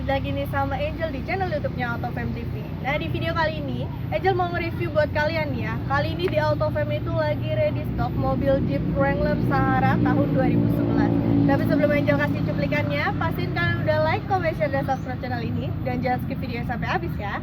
balik lagi nih sama Angel di channel YouTube-nya AutoFam TV. Nah, di video kali ini Angel mau nge-review buat kalian ya. Kali ini di AutoFam itu lagi ready stock mobil Jeep Wrangler Sahara tahun 2011. Tapi sebelum Angel kasih cuplikannya, pastiin kalian udah like, comment, share, dan subscribe channel ini. Dan jangan skip video sampai habis ya.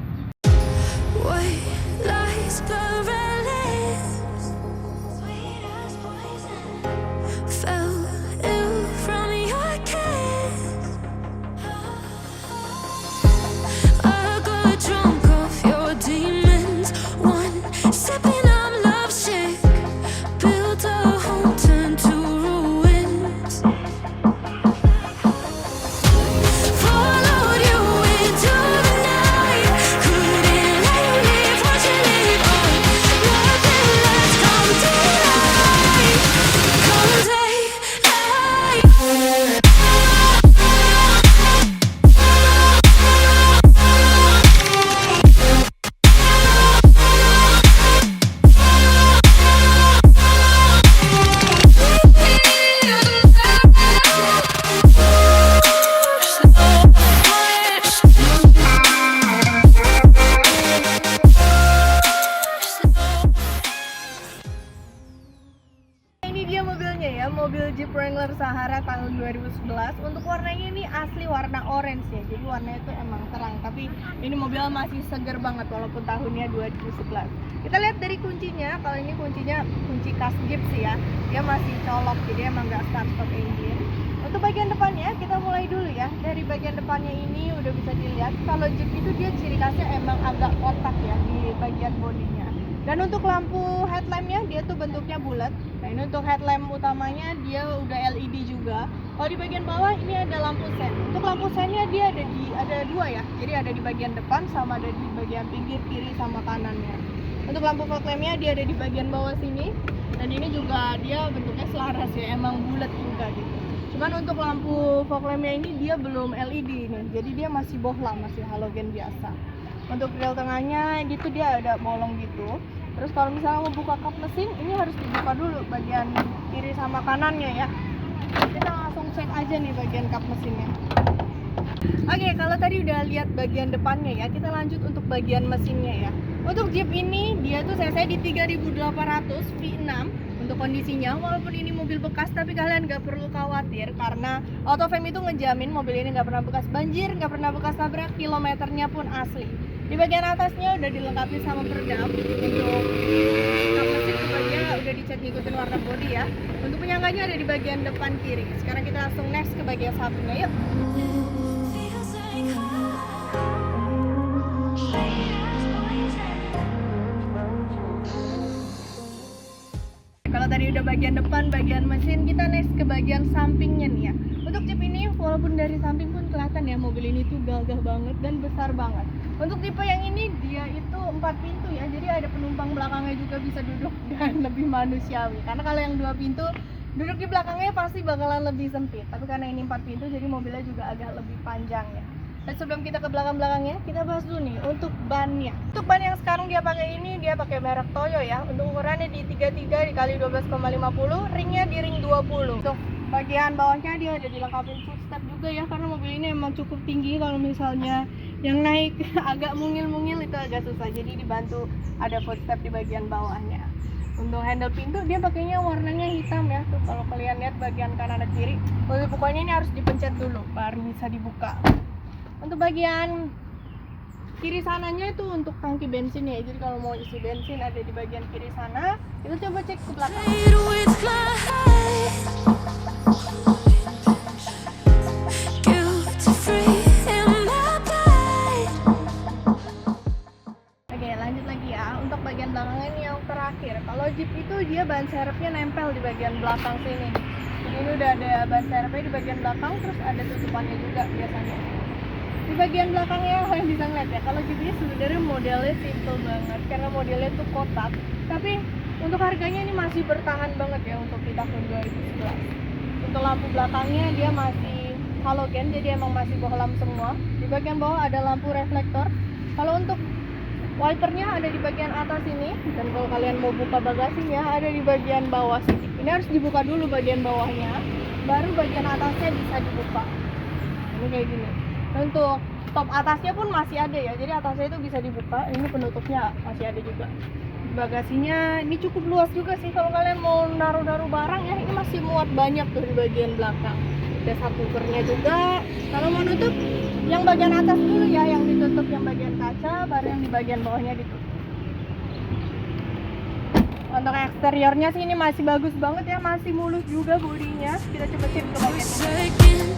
Ini dia mobilnya ya, mobil Jeep Wrangler Sahara tahun 2011. Untuk warnanya ini asli warna orange ya, jadi warnanya itu emang terang. Tapi ini mobil masih seger banget walaupun tahunnya 2011. Kita lihat dari kuncinya, kalau ini kuncinya kunci khas Jeep sih ya, dia masih colok, jadi emang nggak start-stop engine. Untuk bagian depannya kita mulai dulu ya. Dari bagian depannya ini udah bisa dilihat kalau Jeep itu dia ciri khasnya emang agak kotak ya di bagian bodinya. Dan untuk lampu headlampnya dia tuh bentuknya bulat. Nah, ini untuk headlamp utamanya dia udah LED juga. Kalau di bagian bawah ini ada lampu sen. Untuk lampu sennya dia ada dua ya. Jadi ada di bagian depan sama ada di bagian pinggir kiri sama kanannya. Untuk lampu fog lampnya dia ada di bagian bawah sini. Dan ini juga dia bentuknya selaras ya, emang bulat juga gitu. Cuman untuk lampu fog lampnya ini dia belum LED nih. Jadi dia masih bohlam, masih halogen biasa. Untuk grill tengahnya gitu dia ada bolong gitu. Terus kalau misalnya mau buka kap mesin, ini harus dibuka dulu bagian kiri sama kanannya ya. Kita langsung cek aja nih bagian kap mesinnya. Oke, kalau tadi udah lihat bagian depannya ya, kita lanjut untuk bagian mesinnya ya. Untuk Jeep ini dia tuh cc di 3800 V6. Untuk kondisinya, walaupun ini mobil bekas, tapi kalian nggak perlu khawatir karena AutoFam itu ngejamin mobil ini nggak pernah bekas banjir, nggak pernah bekas tabrak, kilometernya pun asli. Di bagian atasnya udah dilengkapi sama peredam. Untuk kap mesin itu bagian udah dicat ngikutin warna bodi ya. Untuk penyangganya ada di bagian depan kiri. Sekarang kita langsung next ke bagian sampingnya, yuk. Kalau tadi udah bagian depan, bagian mesin, kita next ke bagian sampingnya nih ya. Untuk Jeep ini, walaupun dari samping pun kelihatan ya, mobil ini tuh gagah banget dan besar banget. Untuk tipe yang ini, dia itu 4 pintu ya, jadi ada penumpang belakangnya juga bisa duduk dan lebih manusiawi. Karena kalau yang 2 pintu, duduk di belakangnya pasti bakalan lebih sempit. Tapi karena ini 4 pintu, jadi mobilnya juga agak lebih panjang ya. Dan sebelum kita ke belakang-belakangnya, kita bahas dulu nih untuk bannya. Untuk ban yang sekarang dia pakai ini, dia pakai merek Toyo ya. Untuk ukurannya di 33 dikali 12,50, ringnya di ring 20. Untuk bagian bawahnya dia ada dilengkapi footstep juga ya, karena mobil ini emang cukup tinggi. Kalau misalnya yang naik agak mungil-mungil itu agak susah, jadi dibantu ada footstep di bagian bawahnya. Untuk handle pintu dia pakainya warnanya hitam ya. Tuh kalau kalian lihat bagian kanan dan kiri, pokoknya ini harus dipencet dulu baru bisa dibuka. Untuk bagian kiri sananya itu untuk tangki bensin ya. Jadi kalau mau isi bensin ada di bagian kiri sana. Kita coba cek ke belakang. Oke, lanjut lagi ya. Untuk bagian belakangnya ini yang terakhir. Kalau Jeep itu dia ban serepnya nempel di bagian belakang sini. Jadi ini udah ada ban serepnya di bagian belakang, terus ada tutupannya juga biasanya. Di bagian belakangnya kalian bisa ngeliat ya, kalau Jeep ini sebenarnya modelnya simple banget karena modelnya tuh kotak, tapi untuk harganya ini masih bertahan banget ya untuk di tahun 2011. Untuk lampu belakangnya dia masih halogen, jadi emang masih bohlam semua. Di bagian bawah ada lampu reflektor. Kalau untuk wipernya ada di bagian atas ini, dan kalau kalian mau buka bagasinya ada di bagian bawah sini. Ini harus dibuka dulu bagian bawahnya, baru bagian atasnya bisa dibuka. Ini kayak gini. Untuk top atasnya pun masih ada ya, jadi atasnya itu bisa dibuka. Ini penutupnya masih ada juga. Bagasinya ini cukup luas juga sih, kalau kalian mau naruh-naruh barang ya, ini masih muat banyak tuh di bagian belakang. Ada subwoofernya juga. Kalau mau nutup yang bagian atas dulu ya, yang ditutup yang bagian kaca, baru yang di bagian bawahnya ditutup. Untuk eksteriornya sih ini masih bagus banget ya, masih mulus juga bodinya. Kita coba cek ke bagian ini.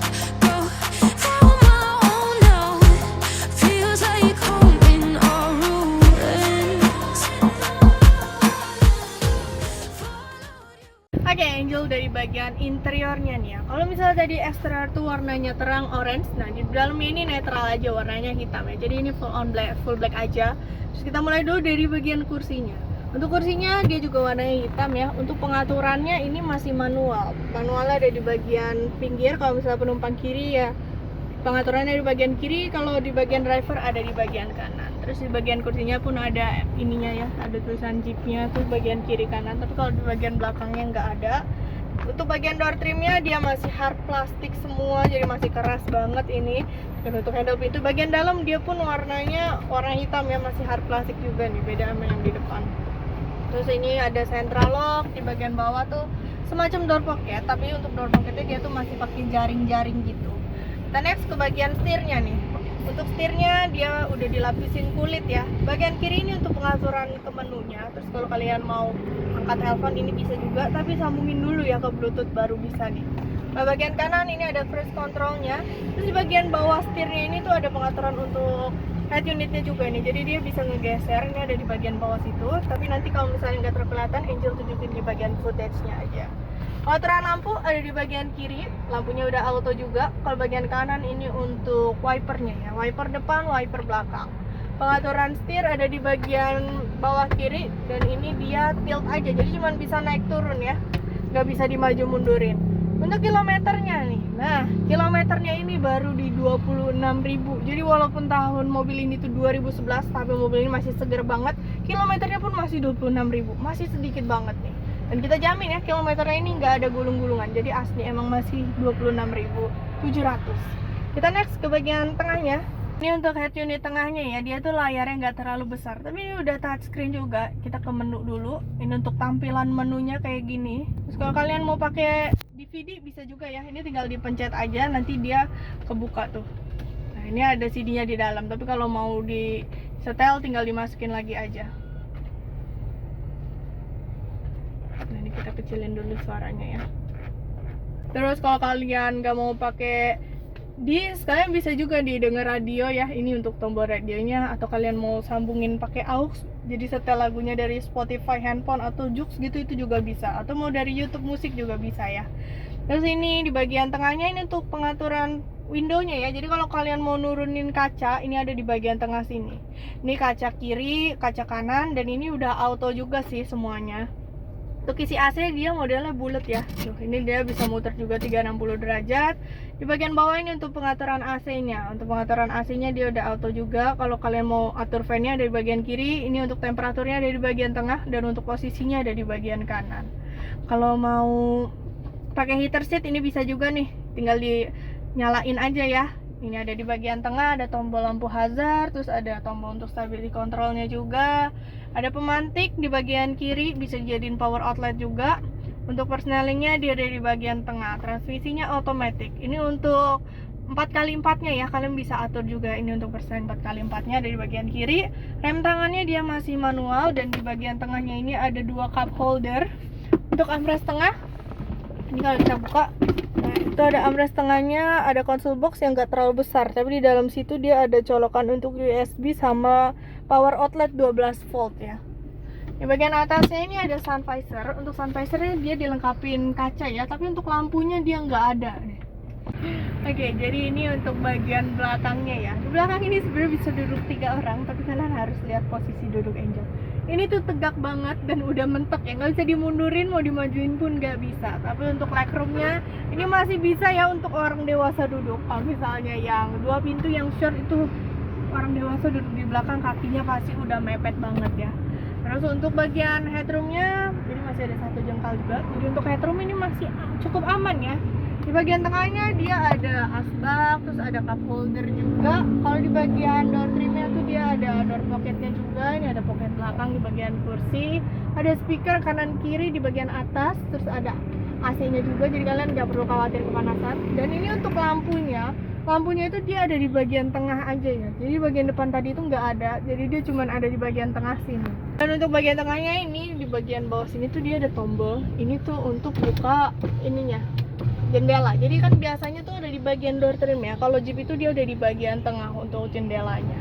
Oke, Angel dari bagian interiornya nih ya. Kalau misalnya tadi eksterior tuh warnanya terang orange, nah di dalamnya ini netral aja, warnanya hitam ya. Jadi ini full black aja. Terus kita mulai dulu dari bagian kursinya. Untuk kursinya dia juga warnanya hitam ya. Untuk pengaturannya ini masih manual. Manualnya ada di bagian pinggir. Kalau misalnya penumpang kiri ya pengaturannya di bagian kiri, kalau di bagian driver ada di bagian kanan. Terus di bagian kursinya pun ada ininya ya, ada tulisan Jeepnya tuh bagian kiri kanan. Tapi kalau di bagian belakangnya nggak ada. Untuk bagian door trimnya dia masih hard plastik semua, jadi masih keras banget ini. Dan untuk handle pintu bagian dalam dia pun warnanya warna hitam ya, masih hard plastik juga nih, beda sama yang di depan. Terus ini ada central lock di bagian bawah tuh semacam door pocket, tapi untuk door pocketnya dia tuh masih pakai jaring-jaring gitu. Kita next ke bagian setirnya nih. Untuk setirnya dia udah dilapisin kulit ya. Bagian kiri ini untuk pengaturan ke menunya. Terus kalau kalian mau angkat telepon ini bisa juga, tapi sambungin dulu ya ke Bluetooth baru bisa nih. Nah, bagian kanan ini ada cruise controlnya. Terus di bagian bawah setirnya ini tuh ada pengaturan untuk head unitnya juga nih. Jadi dia bisa ngegeser, ini ada di bagian bawah situ. Tapi nanti kalau misalnya nggak terkelihatan, Angel tunjukin di bagian footage-nya aja. Pengaturan lampu ada di bagian kiri, lampunya udah auto juga. Kalau bagian kanan ini untuk wipernya ya, wiper depan, wiper belakang. Pengaturan setir ada di bagian bawah kiri, dan ini dia tilt aja, jadi cuma bisa naik turun ya, nggak bisa dimaju mundurin. Untuk kilometernya nih, nah kilometernya ini baru di 26.000. Jadi walaupun tahun mobil ini tuh 2011, tapi mobil ini masih seger banget, kilometernya pun masih 26.000, masih sedikit banget nih. Dan kita jamin ya, kilometernya ini nggak ada gulung-gulungan, jadi asli emang masih 26.700. Kita next ke bagian tengahnya. Ini untuk head unit tengahnya ya, dia tuh layarnya nggak terlalu besar, tapi ini udah touchscreen juga. Kita ke menu dulu. Ini untuk tampilan menunya kayak gini. Terus kalau kalian mau pakai DVD bisa juga ya, ini tinggal dipencet aja, nanti dia kebuka tuh. Nah ini ada CD-nya di dalam, tapi kalau mau di setel tinggal dimasukin lagi aja. Nah ini kita kecilin dulu suaranya ya. Terus kalau kalian nggak mau pakai disk, kalian bisa juga didengar radio ya. Ini untuk tombol radionya, atau kalian mau sambungin pakai aux, jadi setel lagunya dari Spotify handphone atau Joox gitu, itu juga bisa. Atau mau dari YouTube musik juga bisa ya. Terus ini di bagian tengahnya ini untuk pengaturan windownya ya. Jadi kalau kalian mau nurunin kaca, ini ada di bagian tengah sini. Ini kaca kiri, kaca kanan, dan ini udah auto juga sih semuanya. Untuk isi AC dia modelnya bulat ya. Tuh, ini dia bisa muter juga 360 derajat. Di bagian bawah ini untuk pengaturan AC-nya. Untuk pengaturan AC-nya dia udah auto juga. Kalau kalian mau atur fan-nya ada di bagian kiri, ini untuk temperaturnya ada di bagian tengah, dan untuk posisinya ada di bagian kanan. Kalau mau pakai heater seat ini bisa juga nih. Tinggal dinyalain aja ya. Ini ada di bagian tengah, ada tombol lampu hazard, terus ada tombol untuk stability controlnya juga. Ada pemantik di bagian kiri, bisa dijadiin power outlet juga. Untuk persnelingnya dia ada di bagian tengah. Transmisinya otomatis. Ini untuk 4x4-nya ya, kalian bisa atur juga. Ini untuk persen 4x4-nya ada di bagian kiri. Rem tangannya dia masih manual, dan di bagian tengahnya ini ada 2 cup holder. Untuk armrest tengah, ini kalau kita buka, nah itu ada armrest tengahnya, ada console box yang gak terlalu besar, tapi di dalam situ dia ada colokan untuk USB sama power outlet 12 volt ya. Di bagian atasnya ini ada sun visor. Untuk sun visornya dia dilengkapin kaca ya, tapi untuk lampunya dia nggak ada nih. Oke, jadi ini untuk bagian belakangnya ya. Di belakang ini sebenarnya bisa duduk 3 orang, tapi kalian harus lihat posisi duduk Angel. Ini tuh tegak banget dan udah mentok ya, nggak bisa dimundurin, mau dimajuin pun nggak bisa. Tapi untuk legroomnya ini masih bisa ya untuk orang dewasa duduk. Kalau misalnya yang 2 pintu yang short itu orang dewasa duduk di belakang, kakinya pasti udah mepet banget ya. Terus untuk bagian headroomnya ini masih ada 1 jengkal juga. Jadi untuk headroom ini masih cukup aman ya. Di bagian tengahnya dia ada asbak, terus ada cup holder juga. Kalau di bagian door trimnya tuh dia ada door pocketnya juga. Ini ada pocket belakang di bagian kursi, ada speaker kanan kiri di bagian atas, terus ada AC-nya juga, jadi kalian nggak perlu khawatir kepanasan. Dan ini untuk lampunya itu dia ada di bagian tengah aja ya, jadi bagian depan tadi itu nggak ada, jadi dia cuma ada di bagian tengah sini. Dan untuk bagian tengahnya ini, di bagian bawah sini tuh dia ada tombol. Ini tuh untuk buka ininya, jendela. Jadi kan biasanya tuh ada di bagian door trim ya, kalau Jeep itu dia udah di bagian tengah untuk jendelanya.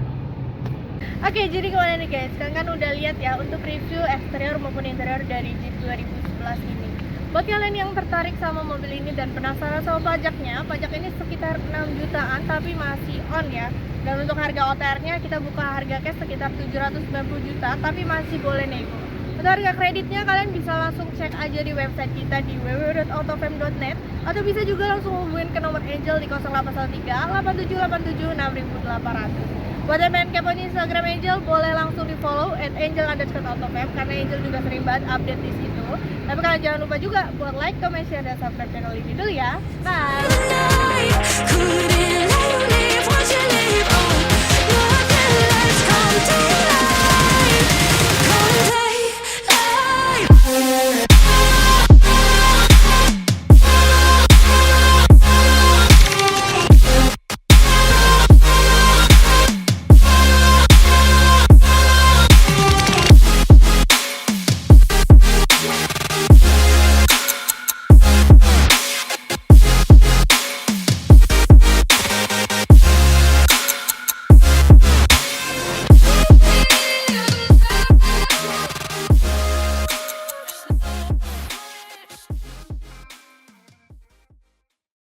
Oke, jadi gimana nih guys, kalian kan udah lihat ya untuk review eksterior maupun interior dari Jeep 2011 ini. Buat kalian yang tertarik sama mobil ini dan penasaran sama pajaknya, pajak ini sekitar 6 jutaan tapi masih on ya. Dan untuk harga OTR-nya kita buka harga cash sekitar 790 juta tapi masih boleh nego. Untuk harga kreditnya kalian bisa langsung cek aja di website kita di www.autofam.net atau bisa juga langsung hubungin ke nomor Angel di 0813 8787 6800. Buat yang pengen kepoin Instagram Angel, boleh langsung di follow @angel_autofam karena Angel juga sering banget update di situ. Tapi kalian jangan lupa juga buat like, comment, share, dan subscribe channel ini dulu ya. Bye!